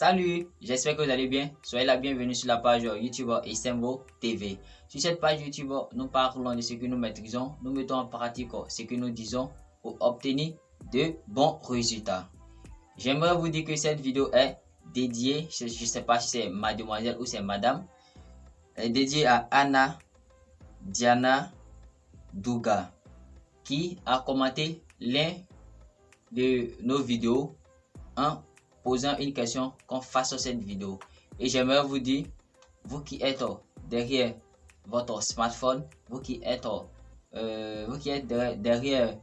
Salut, j'espère que vous allez bien. Soyez la bienvenue sur la page YouTube Isemvo TV. Sur cette page YouTube, nous parlons de ce que nous maîtrisons, nous mettons en pratique ce que nous disons pour obtenir de bons résultats. J'aimerais vous dire que cette vidéo est dédiée, je ne sais pas si c'est mademoiselle ou c'est madame, est dédiée à Anna Diana Douga qui a commenté l'un de nos vidéos en posant une question qu'on fasse cette vidéo. Et j'aimerais vous dire, vous qui êtes derrière votre smartphone, vous qui êtes derrière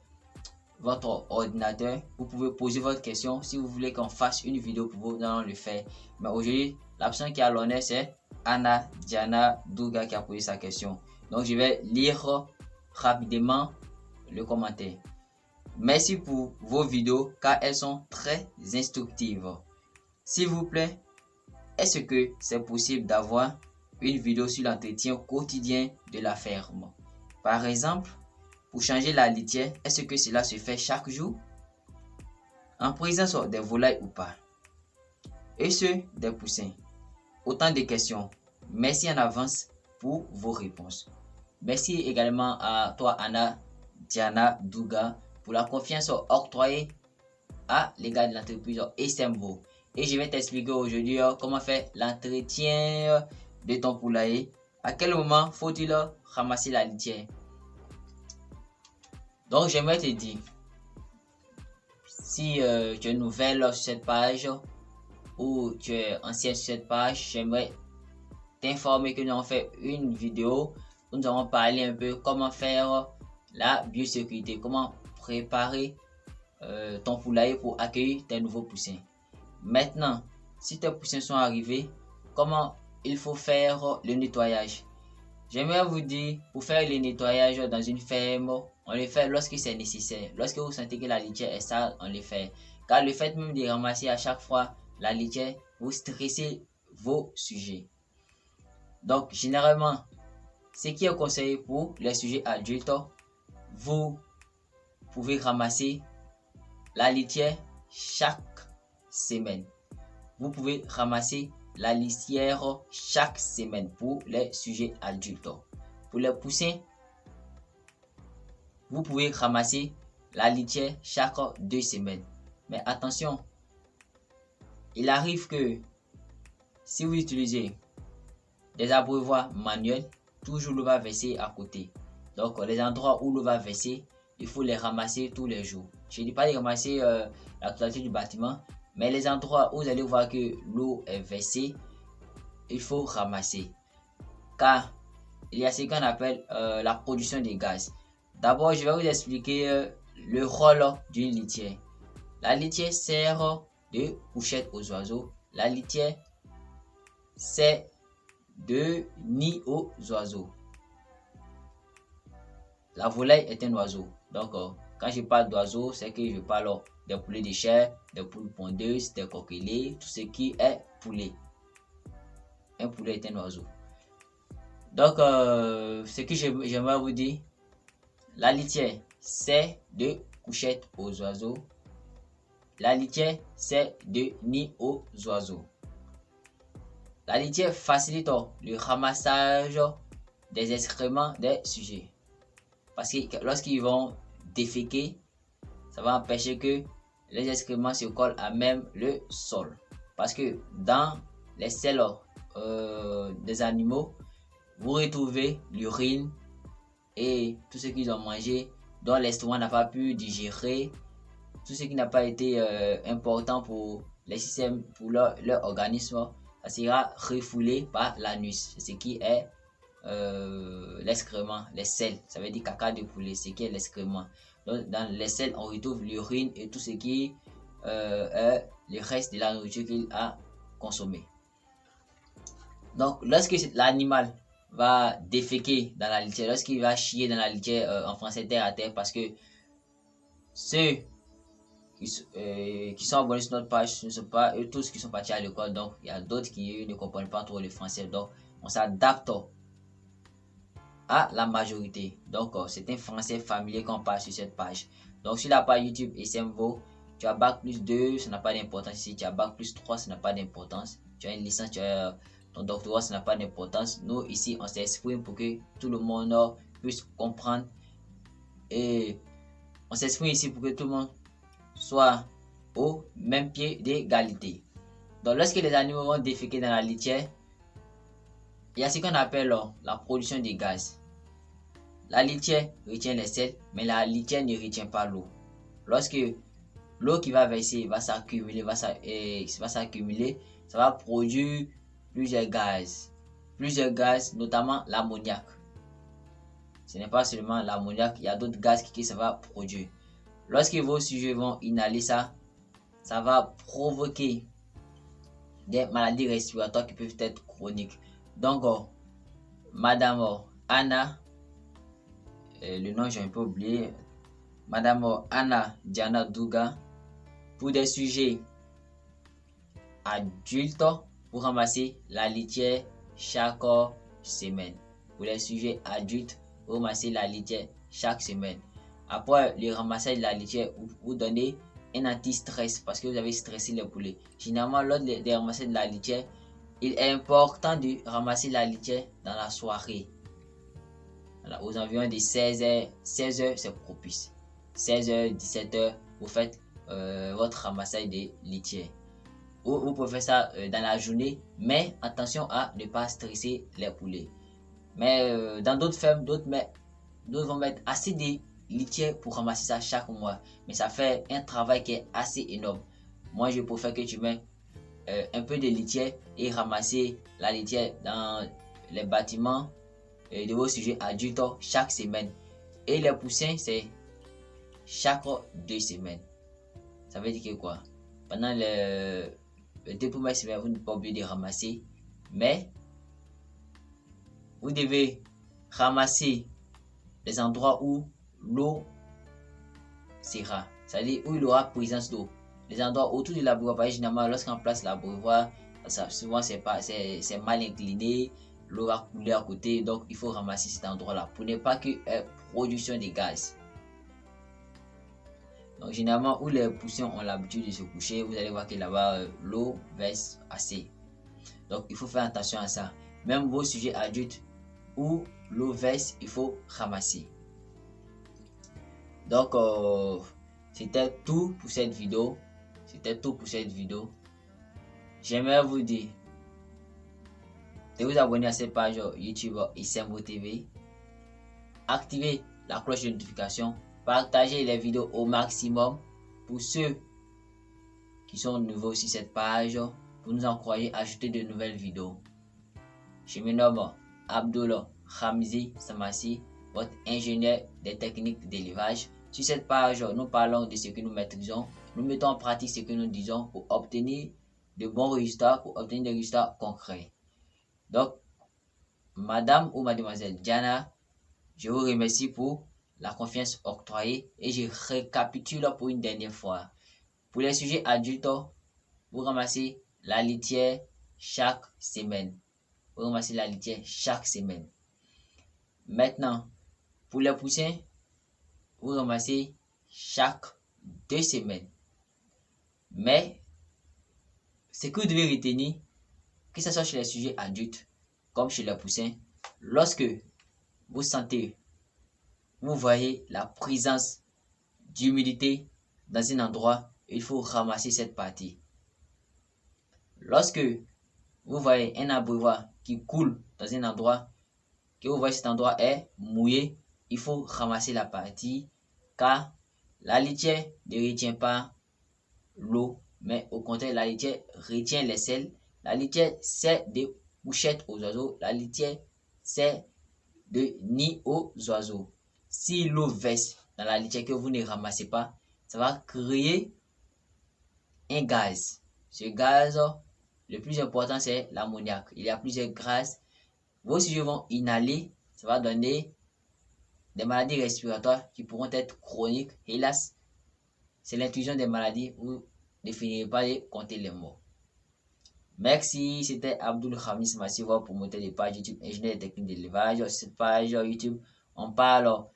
votre ordinateur, vous pouvez poser votre question. Si vous voulez qu'on fasse une vidéo pour vous, nous allons le faire. Mais aujourd'hui, la personne qui a l'honneur, c'est Anna Diana Douga qui a posé sa question. Donc je vais lire rapidement le commentaire. Merci pour vos vidéos car elles sont très instructives. S'il vous plaît, est-ce que c'est possible d'avoir une vidéo sur l'entretien quotidien de la ferme? Par exemple, pour changer la litière, est-ce que cela se fait chaque jour? En présence des volailles ou pas? Et ceux des poussins? Autant de questions. Merci en avance pour vos réponses. Merci également à toi Anna Diana Douga pour la confiance octroyée à l'égard de l'entreprise Isemvo. Et je vais t'expliquer aujourd'hui comment faire l'entretien de ton poulailler. À quel moment faut-il ramasser la litière? Donc j'aimerais te dire, si tu es nouvelle sur cette page ou tu es ancienne sur cette page, j'aimerais t'informer que nous avons fait une vidéo où nous avons parlé un peu comment faire la biosécurité, comment préparer ton poulailler pour accueillir tes nouveaux poussins. Maintenant, si tes poussins sont arrivés, comment il faut faire le nettoyage? J'aimerais vous dire, pour faire le nettoyage dans une ferme, on le fait lorsque c'est nécessaire. Lorsque vous sentez que la litière est sale, on le fait. Car le fait même de ramasser à chaque fois la litière, vous stressez vos sujets. Donc, généralement, ce qui est conseillé pour les sujets adultes, vous pouvez ramasser la litière chaque semaine. Vous pouvez ramasser la litière chaque semaine pour les sujets adultes. Pour les poussins, vous pouvez ramasser la litière chaque 2 semaines. Mais attention, il arrive que si vous utilisez des abreuvoirs manuels, toujours l'eau va verser à côté. Donc les endroits où l'eau va verser, il faut les ramasser tous les jours. Je ne dis pas de ramasser la totalité du bâtiment, mais les endroits où vous allez voir que l'eau est versée, il faut ramasser. Car il y a ce qu'on appelle la production de gaz. D'abord, je vais vous expliquer le rôle d'une litière. La litière sert de couchette aux oiseaux. La litière sert de nid aux oiseaux. La volaille est un oiseau. Donc, quand je parle d'oiseaux, c'est que je parle des poulets de chair, des poules pondeuses, des coqueliers, tout ce qui est poulet. Un poulet est un oiseau. Donc, ce que j'aimerais vous dire, la litière, c'est de couchette aux oiseaux. La litière, c'est de nid aux oiseaux. La litière facilite le ramassage des excréments des sujets. Parce que lorsqu'ils vont déféquer, ça va empêcher que les excréments se collent à même le sol. Parce que dans les selles des animaux, vous retrouvez l'urine et tout ce qu'ils ont mangé, dont l'estomac n'a pas pu digérer, tout ce qui n'a pas été important pour les systèmes, pour leur organisme, ça sera refoulé par l'anus, ce qui est l'excrément, les selles, ça veut dire caca de poulet, ce qui est l'excrément. Donc dans les selles, on retrouve l'urine et tout ce qui est le reste de la nourriture qu'il a consommé. Donc lorsque l'animal va déféquer dans la litière, lorsqu'il va chier dans la litière, en français terre à terre, parce que ceux qui sont abonnés sur notre page, ce ne sont pas eux tous qui sont partis à l'école, donc il y a d'autres qui ne comprennent pas trop le français, donc on s'adapte à la majorité. Donc c'est un français familier qu'on parle sur cette page. Donc sur la page YouTube Isemvo, Tu as bac plus 2, ça n'a pas d'importance. Si tu as bac plus 3, ça n'a pas d'importance. Tu as une licence, tu as ton doctorat, ça n'a pas d'importance. Nous, ici, on s'exprime pour que tout le monde puisse comprendre. Et on s'exprime ici pour que tout le monde soit au même pied d'égalité. Donc, lorsque les animaux vont déféquer dans la litière, il y a ce qu'on appelle la production de gaz. La litière retient les sels, mais la litière ne retient pas l'eau. Lorsque l'eau qui va verser va s'accumuler, ça va produire plusieurs gaz. Plusieurs gaz, notamment l'ammoniac. Ce n'est pas seulement l'ammoniac, il y a d'autres gaz que ça va produire. Lorsque vos sujets vont inhaler ça, ça va provoquer des maladies respiratoires qui peuvent être chroniques. Donc, Madame Anna, le nom j'ai un peu oublié, Madame Anna Diana Douga, pour des sujets adultes, pour ramasser la litière chaque semaine. Pour les sujets adultes, vous ramassez la litière chaque semaine. Après le ramassage de la litière, vous donnez un anti-stress parce que vous avez stressé les poulets. Généralement, lors de ramasser de la litière, il est important de ramasser la litière dans la soirée. Voilà, aux environs de 16h, 16h c'est propice. 16h, 17h, vous faites votre ramassage de litière. Ou vous pouvez faire ça dans la journée, mais attention à ne pas stresser les poulets. Mais dans d'autres fermes, d'autres vont mettre assez de litière pour ramasser ça chaque mois. Mais ça fait un travail qui est assez énorme. Moi, je préfère que tu mets un peu de litière et ramasser la litière dans les bâtiments de vos sujets adultes chaque semaine. Et les poussins, c'est chaque 2 semaines. Ça veut dire que quoi? Pendant les 2 premières semaines, vous n'êtes pas obligé de ramasser, mais vous devez ramasser les endroits où l'eau sera, c'est-à-dire où il y aura présence d'eau. Les endroits autour de l'abreuvoir, généralement, lorsqu'on place l'abreuvoir, souvent c'est mal incliné, l'eau va couler à côté, donc il faut ramasser cet endroit-là pour ne pas qu'il y ait production de gaz. Donc, généralement, où les poussins ont l'habitude de se coucher, vous allez voir que là-bas, l'eau verse assez. Donc, il faut faire attention à ça. Même vos sujets adultes où l'eau verse, il faut ramasser. Donc, c'était tout pour cette vidéo. J'aimerais vous dire de vous abonner à cette page YouTube Isembo TV. Activez la cloche de notification. Partagez les vidéos au maximum pour ceux qui sont nouveaux sur cette page pour nous encourager à ajouter de nouvelles vidéos. Je me nomme Abdul Hamzi Samassi, votre ingénieur des techniques d'élevage. Sur cette page, nous parlons de ce que nous maîtrisons. Nous mettons en pratique ce que nous disons pour obtenir de bons résultats, pour obtenir des résultats concrets. Donc, Madame ou Mademoiselle Diana, je vous remercie pour la confiance octroyée et je récapitule pour une dernière fois. Pour les sujets adultes, vous ramassez la litière chaque semaine. Maintenant, pour les poussins, vous ramassez chaque 2 semaines. Mais, ce que vous devez retenir, que ce soit chez les sujets adultes comme chez les poussins, lorsque vous voyez la présence d'humidité dans un endroit, il faut ramasser cette partie. Lorsque vous voyez un abreuvoir qui coule dans un endroit, que vous voyez cet endroit est mouillé, il faut ramasser la partie car la litière ne retient pas l'eau, mais au contraire, la litière retient les sels. La litière sert de couchette aux oiseaux. La litière sert de nid aux oiseaux. Si l'eau verse dans la litière que vous ne ramassez pas, ça va créer un gaz. Ce gaz, le plus important, c'est l'ammoniac. Il y a plusieurs gaz. Vos sujets vont inhaler. Ça va donner des maladies respiratoires qui pourront être chroniques. Hélas, c'est l'intrusion des maladies. Vous ne finirez pas de compter les morts. Merci, c'était Abdul Hamis Massiva, promoteur de page YouTube ingénieur des techniques d'élevage. Sur cette page YouTube, on parle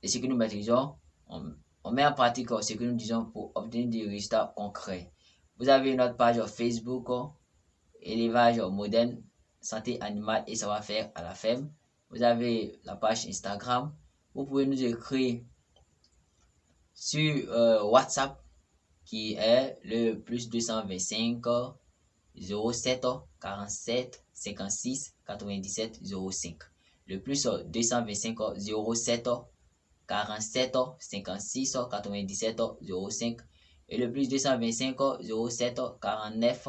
de ce que nous maîtrisons. on met en pratique ce que nous disons pour obtenir des résultats concrets. Vous avez notre page Facebook, élevage moderne, santé animale et savoir-faire à la ferme. Vous avez la page Instagram. Vous pouvez nous écrire sur WhatsApp qui est le plus 225 07 47 56 97 05. Le plus 225 07 47 56 97 05 et le plus 225 07 49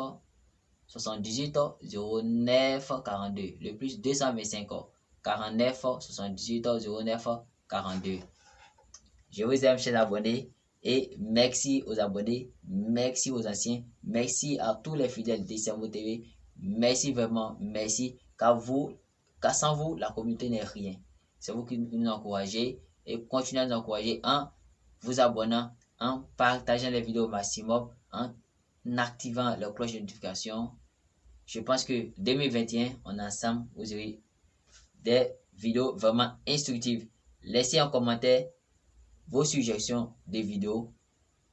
78 09 42. Le plus 225 49 78 09 42. Je vous aime, chers abonnés, et merci aux abonnés, merci aux anciens, merci à tous les fidèles de Cerveau TV. Merci vraiment, merci, car sans vous, la communauté n'est rien. C'est vous qui nous encouragez et continuez à nous encourager en vous abonnant, en partageant les vidéos au maximum, en activant la cloche de notification. Je pense que 2021, on est ensemble, vous aurez des vidéos vraiment instructives. Laissez en commentaire vos suggestions de vidéos.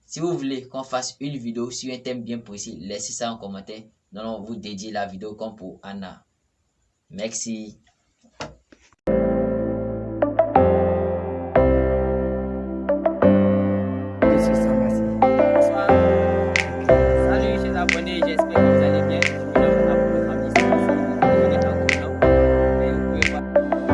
Si vous voulez qu'on fasse une vidéo sur un thème bien précis, laissez ça en commentaire. Nous allons vous dédier la vidéo comme pour Anna. Merci.